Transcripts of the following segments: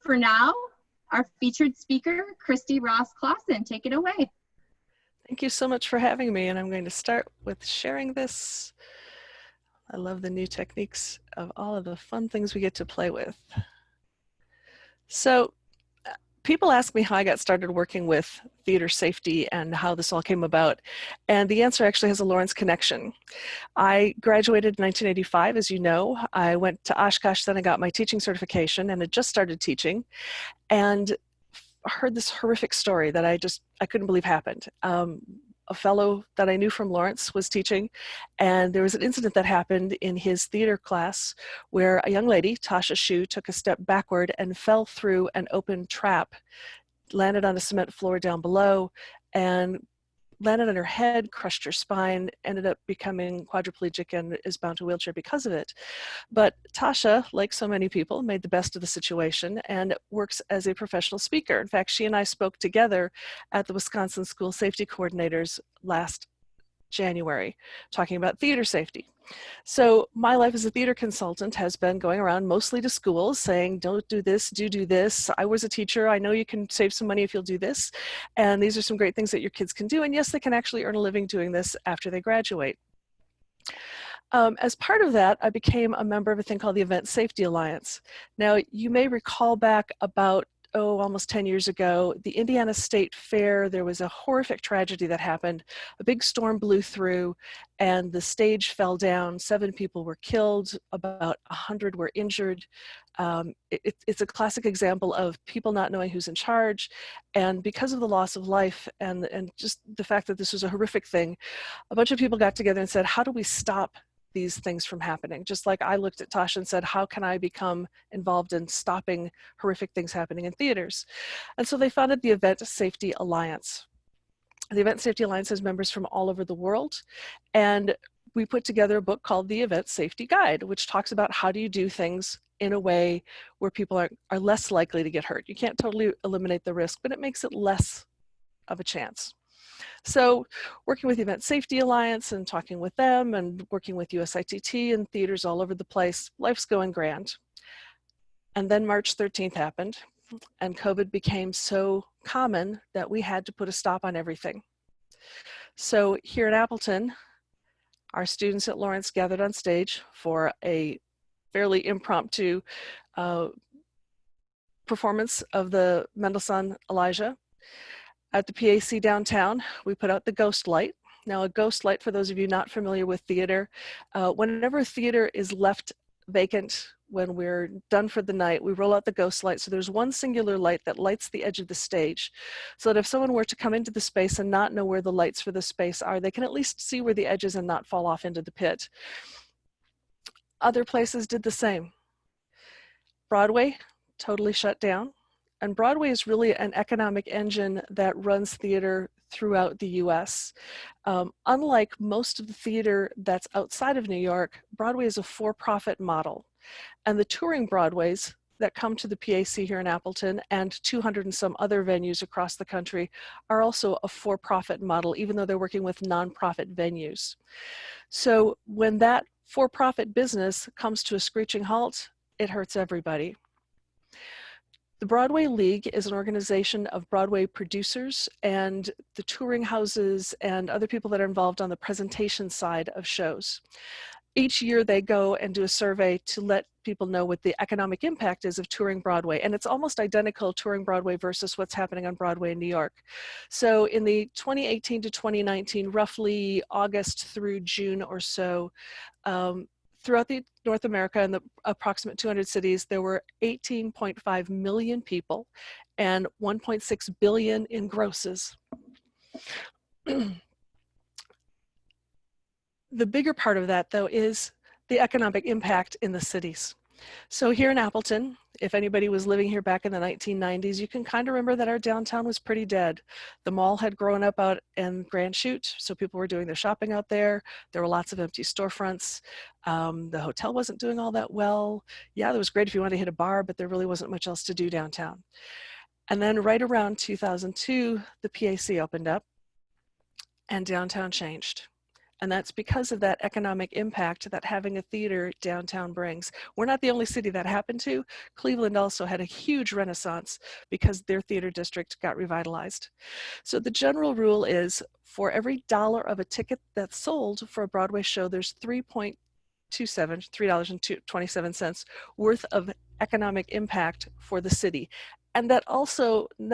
For now, our featured speaker, Kristi Ross-Clausen. Take it away. Thank you so much for having me, and I'm going to start with sharing this. I love the new techniques of all of the fun things we get to play with. So people ask me how I got started working with theater safety and how this all came about, and the answer actually has a Lawrence connection. I graduated in 1985, as you know. I went to Oshkosh, then I got my teaching certification and had just started teaching, and heard this horrific story that I couldn't believe happened. A fellow that I knew from Lawrence was teaching, and there was an incident that happened in his theater class where a young lady, Tasha Shu, took a step backward and fell through an open trap, landed on a cement floor down below, and landed on her head, crushed her spine, ended up becoming quadriplegic and is bound to a wheelchair because of it. But Tasha, like so many people, made the best of the situation and works as a professional speaker. In fact, she and I spoke together at the Wisconsin School Safety Coordinators last January, talking about theater safety. So my life as a theater consultant has been going around mostly to schools saying, don't do this, do this. I was a teacher. I know you can save some money if you'll do this. And these are some great things that your kids can do. And yes, they can actually earn a living doing this after they graduate. As part of that, I became a member of a thing called the Event Safety Alliance. Now, you may recall back about almost 10 years ago, the Indiana State Fair, there was a horrific tragedy that happened. A big storm blew through and the stage fell down. 7 people were killed, about 100 were injured. It's a classic example of people not knowing who's in charge. And because of the loss of life and just the fact that this was a horrific thing, a bunch of people got together and said, how do we stop these things from happening? Just like I looked at Tasha and said, how can I become involved in stopping horrific things happening in theaters? And so they founded the Event Safety Alliance. The Event Safety Alliance has members from all over the world, and we put together a book called the Event Safety Guide, which talks about how do you do things in a way where people are less likely to get hurt. You can't totally eliminate the risk, but it makes it less of a chance. So working with the Event Safety Alliance and talking with them and working with USITT and theaters all over the place, life's going grand. And then March 13th happened, and COVID became so common that we had to put a stop on everything. So here in Appleton, our students at Lawrence gathered on stage for a fairly impromptu performance of the Mendelssohn Elijah. At the PAC downtown, we put out the ghost light. Now, a ghost light, for those of you not familiar with theater, whenever a theater is left vacant, when we're done for the night, we roll out the ghost light. So there's one singular light that lights the edge of the stage, so that if someone were to come into the space and not know where the lights for the space are, they can at least see where the edge is and not fall off into the pit. Other places did the same. Broadway, totally shut down. And Broadway is really an economic engine that runs theater throughout the US. Unlike most of the theater that's outside of New York, Broadway is a for-profit model. And the touring Broadways that come to the PAC here in Appleton and 200 and some other venues across the country are also a for-profit model, even though they're working with nonprofit venues. So when that for-profit business comes to a screeching halt, it hurts everybody. The Broadway League is an organization of Broadway producers and the touring houses and other people that are involved on the presentation side of shows. Each year they go and do a survey to let people know what the economic impact is of touring Broadway. And it's almost identical, touring Broadway versus what's happening on Broadway in New York. So in the 2018 to 2019, roughly August through June or so, throughout North America and the approximate 200 cities, there were 18.5 million people and 1.6 billion in grosses. The bigger part of that, though, is the economic impact in the cities. So here in Appleton, if anybody was living here back in the 1990s, you can kind of remember that our downtown was pretty dead. The mall had grown up out in Grand Chute, so people were doing their shopping out there. There were lots of empty storefronts. The hotel wasn't doing all that well. Yeah, it was great if you wanted to hit a bar, but there really wasn't much else to do downtown. And then right around 2002, the PAC opened up and downtown changed. And that's because of that economic impact that having a theater downtown brings. We're not the only city that happened to. Cleveland also had a huge renaissance because their theater district got revitalized. So the general rule is for every dollar of a ticket that's sold for a Broadway show, there's $3.27 worth of economic impact for the city. And that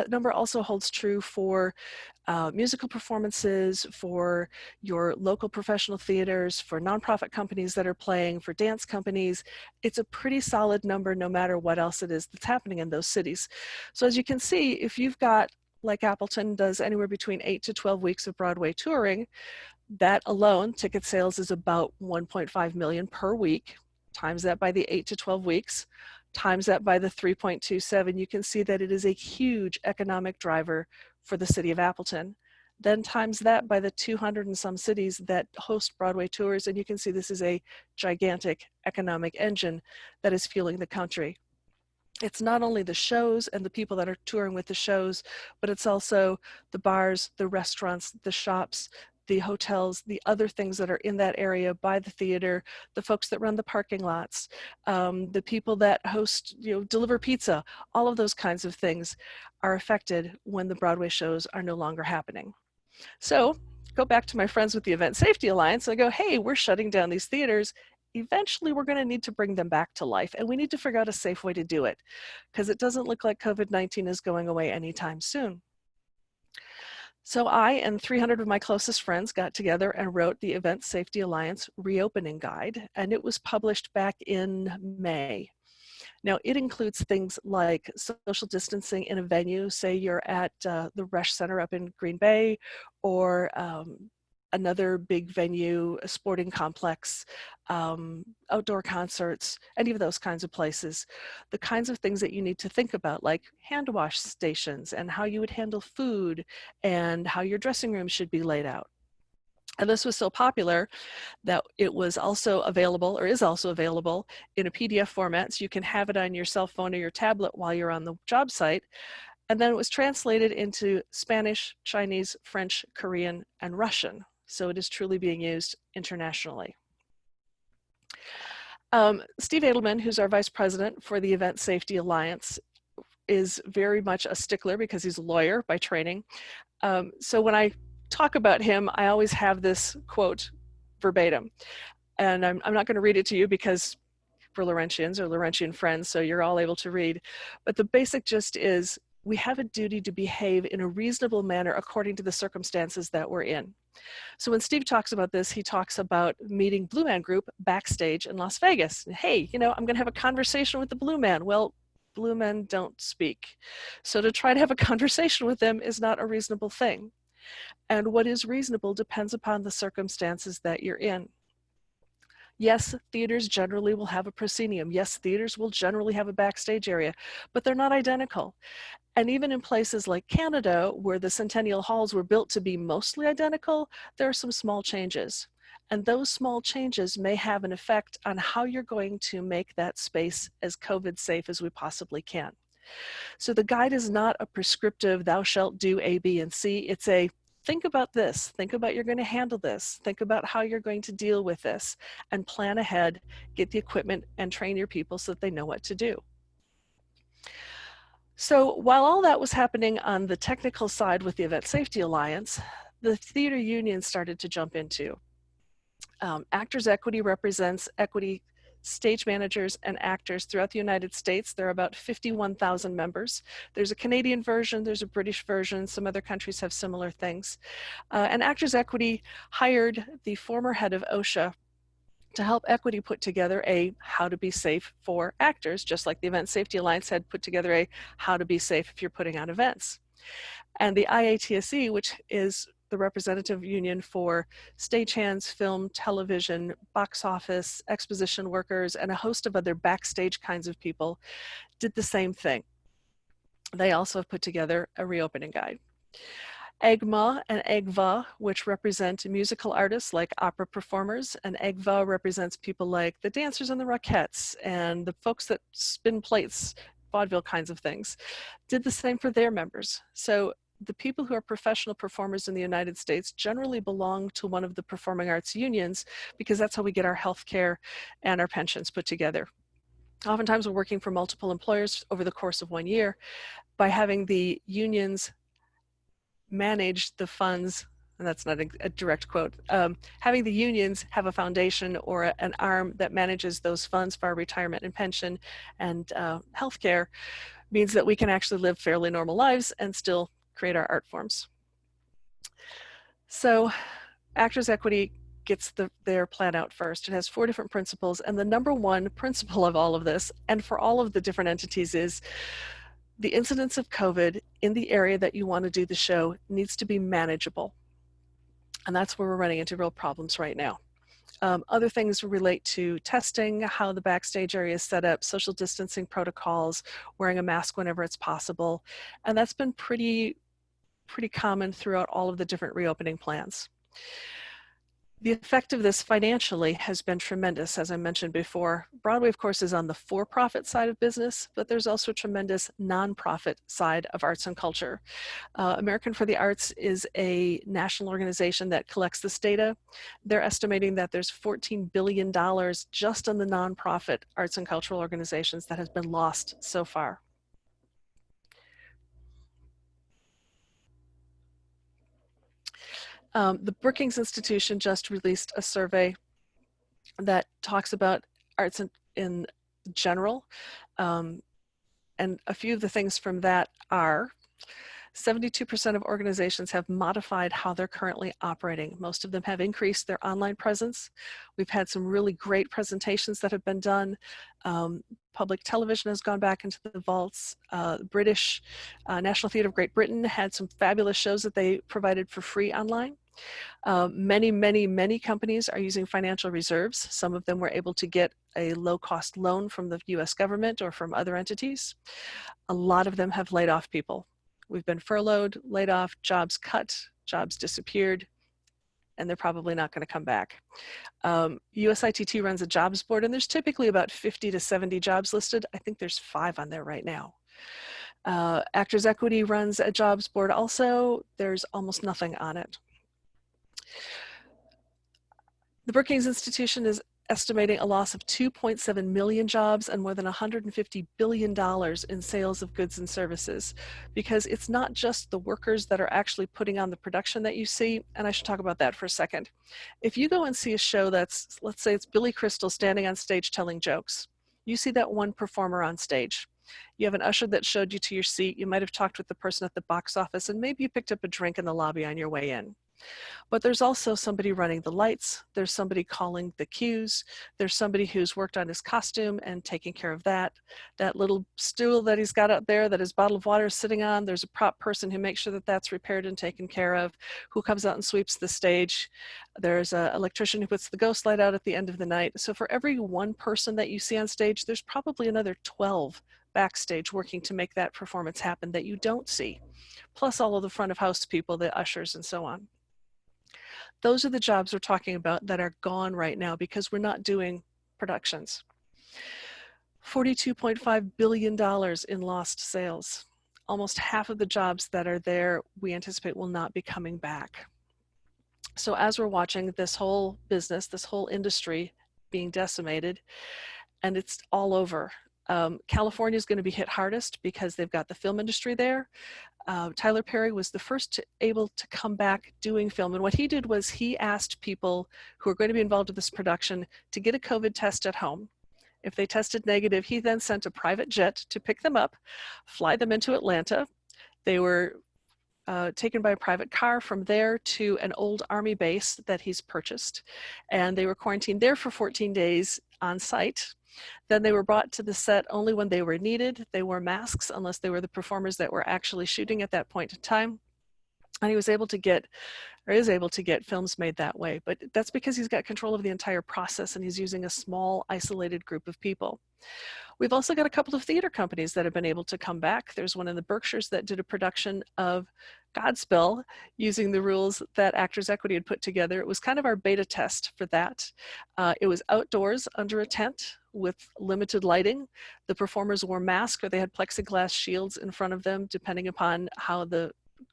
number also holds true for musical performances, for your local professional theaters, for nonprofit companies that are playing, for dance companies. It's a pretty solid number no matter what else it is that's happening in those cities. So as you can see, if you've got, like Appleton does, anywhere between 8 to 12 weeks of Broadway touring, that alone, ticket sales is about 1.5 million per week. Times that by the 8 to 12 weeks, times that by the 3.27, you can see that it is a huge economic driver for the city of Appleton. Then times that by the 200 and some cities that host Broadway tours, and you can see this is a gigantic economic engine that is fueling the country. It's not only the shows and the people that are touring with the shows, but it's also the bars, the restaurants, the shops, the hotels, the other things that are in that area by the theater, the folks that run the parking lots, the people that host, deliver pizza, all of those kinds of things are affected when the Broadway shows are no longer happening. So go back to my friends with the Event Safety Alliance. I go, hey, we're shutting down these theaters. Eventually, we're going to need to bring them back to life, and we need to figure out a safe way to do it because it doesn't look like COVID-19 is going away anytime soon. So I and 300 of my closest friends got together and wrote the Event Safety Alliance Reopening Guide, and it was published back in May. Now, it includes things like social distancing in a venue, say you're at the Resch Center up in Green Bay, or another big venue, a sporting complex, outdoor concerts, any of those kinds of places. The kinds of things that you need to think about, like hand wash stations and how you would handle food and how your dressing room should be laid out. And this was so popular that it was also available, or is also available, in a PDF format, so you can have it on your cell phone or your tablet while you're on the job site. And then it was translated into Spanish, Chinese, French, Korean, and Russian. So it is truly being used internationally. Steve Edelman, who's our vice president for the Event Safety Alliance, is very much a stickler because he's a lawyer by training. So when I talk about him, I always have this quote verbatim. And I'm not going to read it to you because we're Laurentians or Laurentian friends, so you're all able to read. But the basic gist is we have a duty to behave in a reasonable manner according to the circumstances that we're in. So when Steve talks about this, he talks about meeting Blue Man Group backstage in Las Vegas. Hey, I'm going to have a conversation with the Blue Man. Well, Blue men don't speak. So to try to have a conversation with them is not a reasonable thing. And what is reasonable depends upon the circumstances that you're in. Yes, theaters generally will have a proscenium. Yes, theaters will generally have a backstage area, but they're not identical. And even in places like Canada, where the Centennial Halls were built to be mostly identical, there are some small changes. And those small changes may have an effect on how you're going to make that space as COVID safe as we possibly can. So the guide is not a prescriptive, thou shalt do A, B, and C. It's a think about this, think about you're going to handle this, think about how you're going to deal with this, and plan ahead, get the equipment, and train your people so that they know what to do. So while all that was happening on the technical side with the Event Safety Alliance, the theater union started to jump into. Actors Equity represents equity stage managers and actors throughout the United States. There are about 51,000 members. There's a Canadian version, there's a British version, some other countries have similar things. And Actors Equity hired the former head of OSHA to help Equity put together a how to be safe for actors, just like the Event Safety Alliance had put together a how to be safe if you're putting on events. And the IATSE, which is the representative union for stagehands, film, television, box office, exposition workers, and a host of other backstage kinds of people, did the same thing. They also have put together a reopening guide. EGMA and EGVA, which represent musical artists like opera performers, and EGVA represents people like the dancers and the Rockettes and the folks that spin plates, vaudeville kinds of things, did the same for their members. So the people who are professional performers in the United States generally belong to one of the performing arts unions, because that's how we get our health care and our pensions put together. Oftentimes we're working for multiple employers over the course of 1 year. By having the unions manage the funds, and that's not a direct quote, having the unions have a foundation or an arm that manages those funds for our retirement and pension and healthcare means that we can actually live fairly normal lives and still create our art forms. So Actors Equity gets their plan out first. It has 4 different principles, and the number one principle of all of this, and for all of the different entities, is the incidence of COVID in the area that you want to do the show needs to be manageable. And that's where we're running into real problems right now. Other things relate to testing, how the backstage area is set up, social distancing protocols, wearing a mask whenever it's possible. And that's been pretty common throughout all of the different reopening plans. The effect of this financially has been tremendous, as I mentioned before. Broadway, of course, is on the for-profit side of business, but there's also a tremendous nonprofit side of arts and culture. American for the Arts is a national organization that collects this data. They're estimating that there's $14 billion just on the nonprofit arts and cultural organizations that has been lost so far. The Brookings Institution just released a survey that talks about arts in general. And a few of the things from that are 72% of organizations have modified how they're currently operating. Most of them have increased their online presence. We've had some really great presentations that have been done. Public television has gone back into the vaults. British National Theatre of Great Britain had some fabulous shows that they provided for free online. Many companies are using financial reserves. Some of them were able to get a low-cost loan from the US government or from other entities. A lot of them have laid off people. We've been furloughed, laid off, jobs cut, jobs disappeared, and they're probably not going to come back. USITT runs a jobs board, and there's typically about 50 to 70 jobs listed. I think there's 5 on there right now. Actors Equity runs a jobs board also. There's almost nothing on it. The Brookings Institution is estimating a loss of 2.7 million jobs and more than $150 billion in sales of goods and services, because it's not just the workers that are actually putting on the production that you see, and I should talk about that for a second. If you go and see a show that's, let's say it's Billy Crystal standing on stage telling jokes, you see that one performer on stage. You have an usher that showed you to your seat, you might have talked with the person at the box office, and maybe you picked up a drink in the lobby on your way in. But there's also somebody running the lights, there's somebody calling the cues, there's somebody who's worked on his costume and taking care of that. That little stool that he's got out there that his bottle of water is sitting on, there's a prop person who makes sure that that's repaired and taken care of, who comes out and sweeps the stage. There's an electrician who puts the ghost light out at the end of the night. So for every one person that you see on stage, there's probably another 12 backstage working to make that performance happen that you don't see, plus all of the front of house people, the ushers and so on. Those are the jobs we're talking about that are gone right now because we're not doing productions. $42.5 billion in lost sales. Almost half of the jobs that are there, we anticipate will not be coming back. So as we're watching this whole business, this whole industry being decimated, and it's all over. California is going to be hit hardest because they've got the film industry there. Tyler Perry was the first able to come back doing film. And what he did was he asked people who are going to be involved in this production to get a COVID test at home. If they tested negative, he then sent a private jet to pick them up, fly them into Atlanta. They were taken by a private car from there to an old Army base that he's purchased. And they were quarantined there for 14 days on site. Then they were brought to the set only when they were needed. They wore masks unless they were the performers that were actually shooting at that point in time. And he was able to get, or is able to get, films made that way. But that's because he's got control of the entire process and he's using a small, isolated group of people. We've also got a couple of theater companies that have been able to come back. There's one in the Berkshires that did a production of Godspell using the rules that Actors Equity had put together. It was kind of our beta test for that. It was outdoors under a tent with limited lighting. The performers wore masks or they had plexiglass shields in front of them, depending upon how the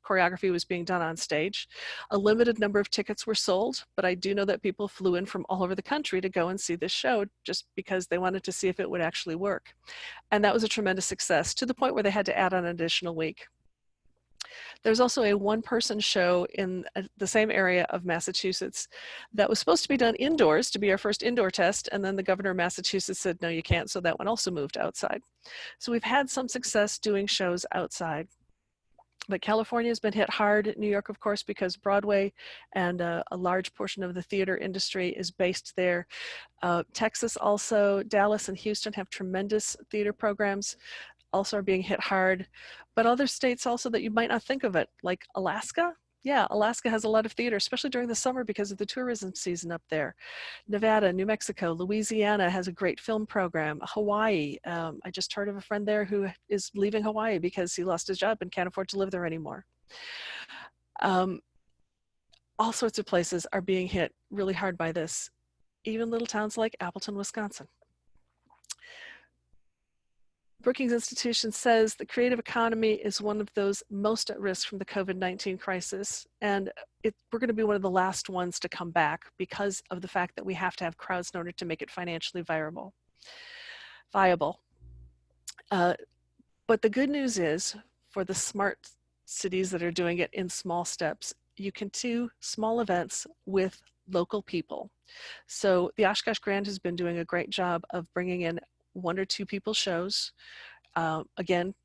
choreography was being done on stage. A limited number of tickets were sold, but I do know that people flew in from all over the country to go and see this show just because they wanted to see if it would actually work. And that was a tremendous success, to the point where they had to add on an additional week. There's also a one-person show in the same area of Massachusetts that was supposed to be done indoors to be our first indoor test, and then the governor of Massachusetts said, no, you can't, so that one also moved outside. So we've had some success doing shows outside. But California has been hit hard. New York, of course, because Broadway and a large portion of the theater industry is based there. Texas also, Dallas and Houston have tremendous theater programs, also are being hit hard. But other states also that you might not think of it, like Alaska. Yeah, Alaska has a lot of theater, especially during the summer because of the tourism season up there. Nevada, New Mexico, Louisiana has a great film program. Hawaii, I just heard of a friend there who is leaving Hawaii because he lost his job and can't afford to live there anymore. All sorts of places are being hit really hard by this, even little towns like Appleton, Wisconsin. Brookings Institution says the creative economy is one of those most at risk from the COVID-19 crisis, and we're going to be one of the last ones to come back because of the fact that we have to have crowds in order to make it financially viable. But the good news is, for the smart cities that are doing it in small steps, you can do small events with local people. So the Oshkosh Grand has been doing a great job of bringing in 1 or 2 people shows. Again,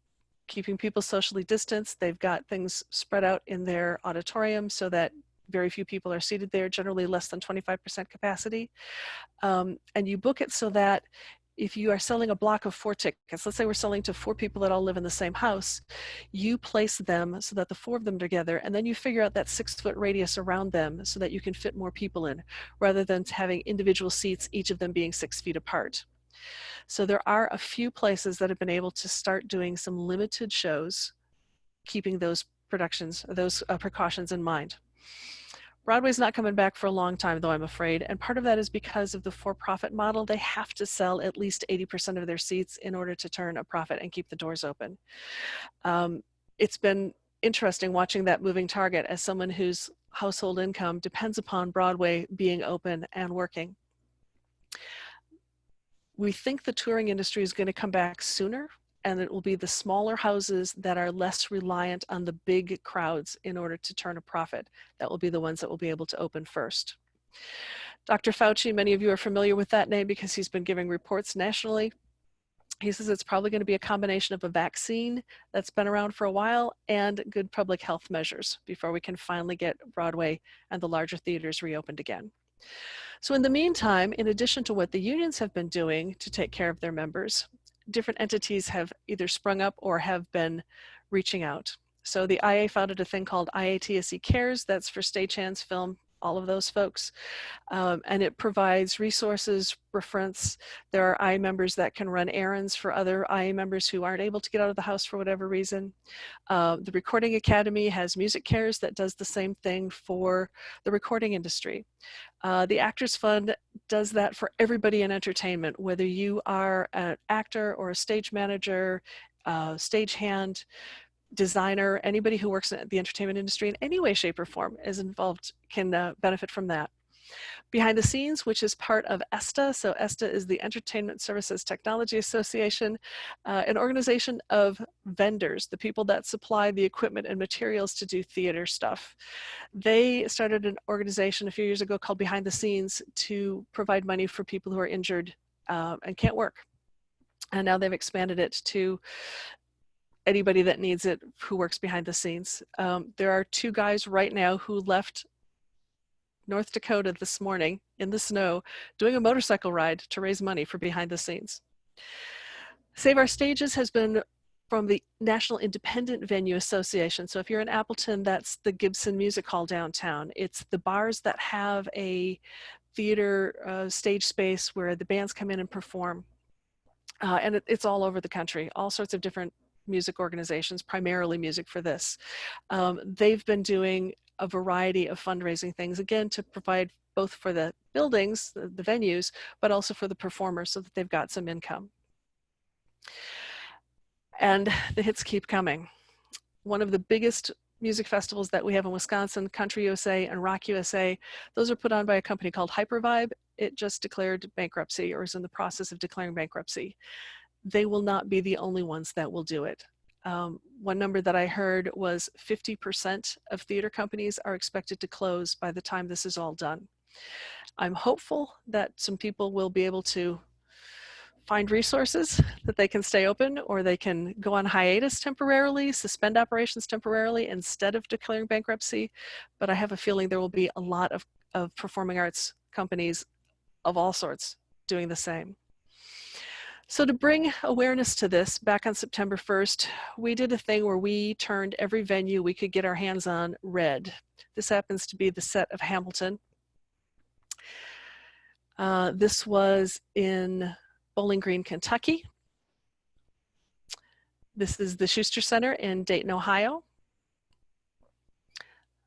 keeping people socially distanced. They've got things spread out in their auditorium so that very few people are seated there, generally less than 25% capacity. And you book it so that if you are selling a block of 4 tickets, let's say we're selling to 4 people that all live in the same house, you place them so that the 4 of them are together, and then you figure out that 6-foot radius around them so that you can fit more people in, rather than having individual seats, each of them being 6 feet apart. So there are a few places that have been able to start doing some limited shows, keeping those precautions in mind. Broadway's not coming back for a long time, though, I'm afraid, and part of that is because of the for-profit model. They have to sell at least 80% of their seats in order to turn a profit and keep the doors open. It's been interesting watching that moving target as someone whose household income depends upon Broadway being open and working. We think the touring industry is going to come back sooner, and it will be the smaller houses that are less reliant on the big crowds in order to turn a profit. That will be the ones that will be able to open first. Dr. Fauci, many of you are familiar with that name because he's been giving reports nationally. He says it's probably going to be a combination of a vaccine that's been around for a while and good public health measures before we can finally get Broadway and the larger theaters reopened again. So in the meantime, in addition to what the unions have been doing to take care of their members, different entities have either sprung up or have been reaching out. So the IA founded a thing called IATSE Cares, that's for stagehands, film, all of those folks. And it provides resources, reference. There are IA members that can run errands for other IA members who aren't able to get out of the house for whatever reason. The Recording Academy has Music Cares that does the same thing for the recording industry. The Actors Fund does that for everybody in entertainment, whether you are an actor or a stage manager, stagehand, designer, anybody who works in the entertainment industry in any way, shape, or form is involved, can benefit from that. Behind the Scenes, which is part of ESTA. So ESTA is the Entertainment Services Technology Association, an organization of vendors, the people that supply the equipment and materials to do theater stuff. They started an organization a few years ago called Behind the Scenes to provide money for people who are injured and can't work. And now they've expanded it to anybody that needs it who works behind the scenes. There are 2 guys right now who left North Dakota this morning in the snow doing a motorcycle ride to raise money for Behind the Scenes. Save Our Stages has been from the National Independent Venue Association. So if you're in Appleton, that's the Gibson Music Hall downtown. It's the bars that have a theater stage space where the bands come in and perform. And it's all over the country, all sorts of different music organizations, primarily music for this. They've been doing a variety of fundraising things, again, to provide both for the buildings, the venues, but also for the performers so that they've got some income. And the hits keep coming. One of the biggest music festivals that we have in Wisconsin, Country USA and Rock USA, those are put on by a company called Hypervibe. It just declared bankruptcy or is in the process of declaring bankruptcy. They will not be the only ones that will do it. One number that I heard was 50% of theater companies are expected to close by the time this is all done. I'm hopeful that some people will be able to find resources that they can stay open, or they can go on hiatus temporarily, suspend operations temporarily instead of declaring bankruptcy. But I have a feeling there will be a lot of performing arts companies of all sorts doing the same. So to bring awareness to this, back on September 1st, we did a thing where we turned every venue we could get our hands on red. This happens to be the set of Hamilton. This was in Bowling Green, Kentucky. This is the Schuster Center in Dayton, Ohio.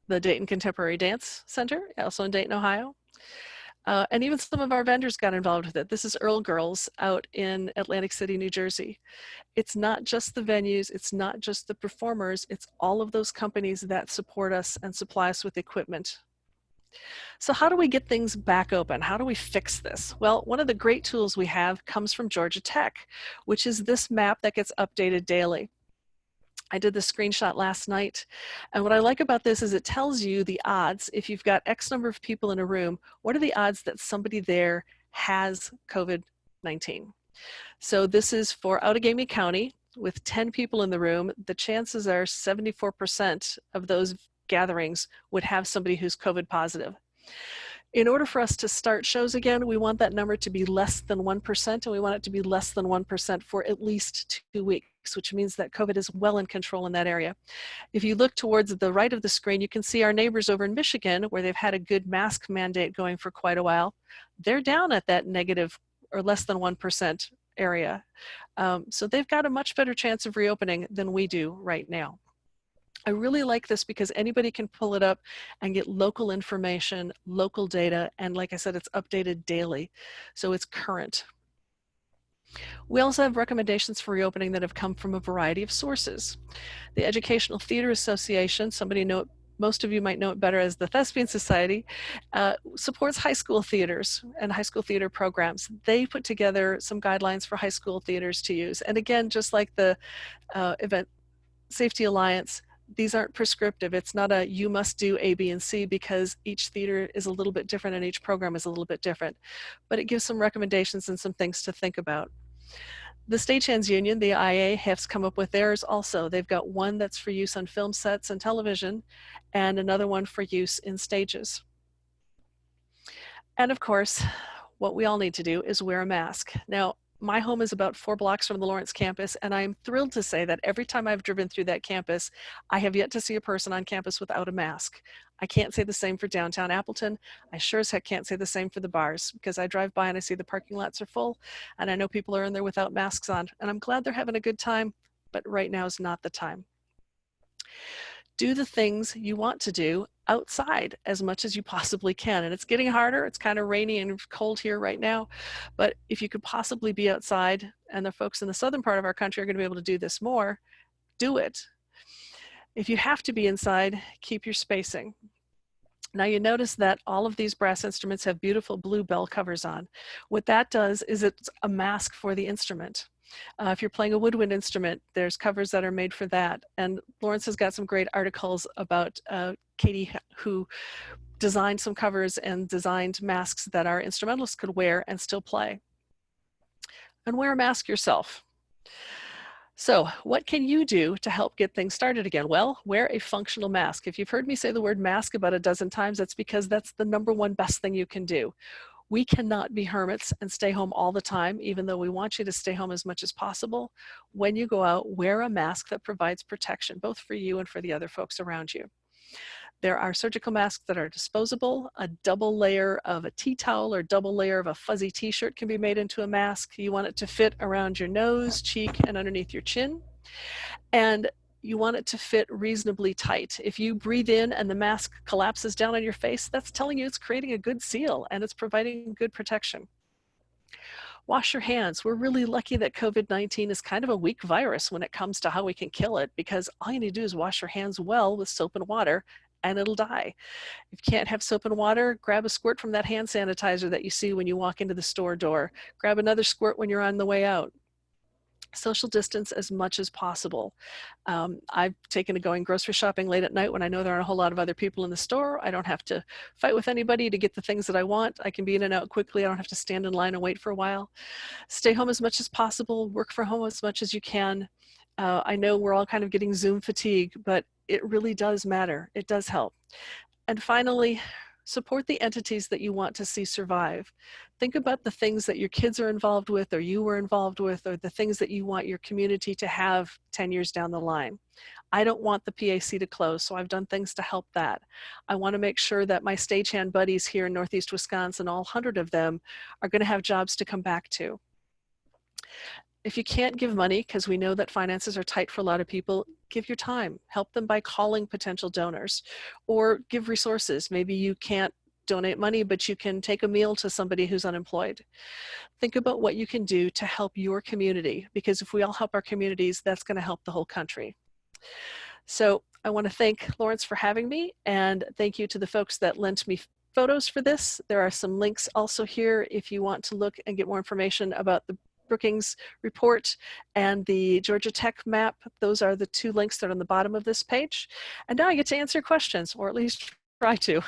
The Dayton Contemporary Dance Center, also in Dayton, Ohio. And even some of our vendors got involved with it. This is Earl Girls out in Atlantic City, New Jersey. It's not just the venues, it's not just the performers, it's all of those companies that support us and supply us with equipment. So how do we get things back open? How do we fix this? Well, one of the great tools we have comes from Georgia Tech, which is this map that gets updated daily. I did the screenshot last night, and what I like about this is it tells you the odds. If you've got X number of people in a room, what are the odds that somebody there has COVID-19? So this is for Outagamie County. With 10 people in the room, the chances are 74% of those gatherings would have somebody who's COVID positive. In order for us to start shows again, we want that number to be less than 1%, and we want it to be less than 1% for at least 2 weeks, which means that COVID is well in control in that area. If you look towards the right of the screen, you can see our neighbors over in Michigan, where they've had a good mask mandate going for quite a while. They're down at that negative or less than 1% area. So they've got a much better chance of reopening than we do right now. I really like this because anybody can pull it up and get local information, local data, and like I said, it's updated daily, so it's current. We also have recommendations for reopening that have come from a variety of sources. The Educational Theater Association, most of you might know it better as the Thespian Society, supports high school theaters and high school theater programs. They put together some guidelines for high school theaters to use. And again, just like the Event Safety Alliance, these aren't prescriptive. It's not a you must do A, B, and C, because each theater is a little bit different and each program is a little bit different. But it gives some recommendations and some things to think about. The Stagehands Union, the IA, has come up with theirs also. They've got one that's for use on film sets and television, and another one for use in stages. And of course, what we all need to do is wear a mask. Now, my home is about 4 blocks from the Lawrence campus, and I'm thrilled to say that every time I've driven through that campus, I have yet to see a person on campus without a mask. I can't say the same for downtown Appleton. I sure as heck can't say the same for the bars, because I drive by and I see the parking lots are full, and I know people are in there without masks on, and I'm glad they're having a good time, but right now is not the time. Do the things you want to do outside as much as you possibly can. And it's getting harder. It's kind of rainy and cold here right now. But if you could possibly be outside, and the folks in the southern part of our country are going to be able to do this more, do it. If you have to be inside, keep your spacing. Now you notice that all of these brass instruments have beautiful blue bell covers on. What that does is it's a mask for the instrument. If you're playing a woodwind instrument, there's covers that are made for that. And Lawrence has got some great articles about Katie, who designed some covers and designed masks that our instrumentalists could wear and still play. And wear a mask yourself. So what can you do to help get things started again? Well, wear a functional mask. If you've heard me say the word mask about a dozen times, that's because that's the #1 best thing you can do. We cannot be hermits and stay home all the time, even though we want you to stay home as much as possible. When you go out, wear a mask that provides protection, both for you and for the other folks around you. There are surgical masks that are disposable. A double layer of a tea towel or double layer of a fuzzy t-shirt can be made into a mask. You want it to fit around your nose, cheek, and underneath your chin. And you want it to fit reasonably tight. If you breathe in and the mask collapses down on your face, that's telling you it's creating a good seal and it's providing good protection. Wash your hands. We're really lucky that COVID-19 is kind of a weak virus when it comes to how we can kill it, because all you need to do is wash your hands well with soap and water and it'll die. If you can't have soap and water, grab a squirt from that hand sanitizer that you see when you walk into the store door. Grab another squirt when you're on the way out. Social distance as much as possible. I've taken to going grocery shopping late at night when I know there aren't a whole lot of other people in the store. I don't have to fight with anybody to get the things that I want. I can be in and out quickly. I don't have to stand in line and wait for a while. Stay home as much as possible. Work from home as much as you can. I know we're all kind of getting Zoom fatigue, but it really does matter. It does help. And finally, support the entities that you want to see survive. Think about the things that your kids are involved with or you were involved with, or the things that you want your community to have 10 years down the line. I don't want the PAC to close, so I've done things to help that. I want to make sure that my stagehand buddies here in Northeast Wisconsin, all 100 of them, are going to have jobs to come back to. If you can't give money, because we know that finances are tight for a lot of people, give your time. Help them by calling potential donors, or give resources. Maybe you can't donate money, but you can take a meal to somebody who's unemployed. Think about what you can do to help your community, because if we all help our communities, that's going to help the whole country. So I want to thank Lawrence for having me, and thank you to the folks that lent me photos for this. There are some links also here if you want to look and get more information about the Brookings report and the Georgia Tech map. Those are the two links that are on the bottom of this page. And now I get to answer questions, or at least try to.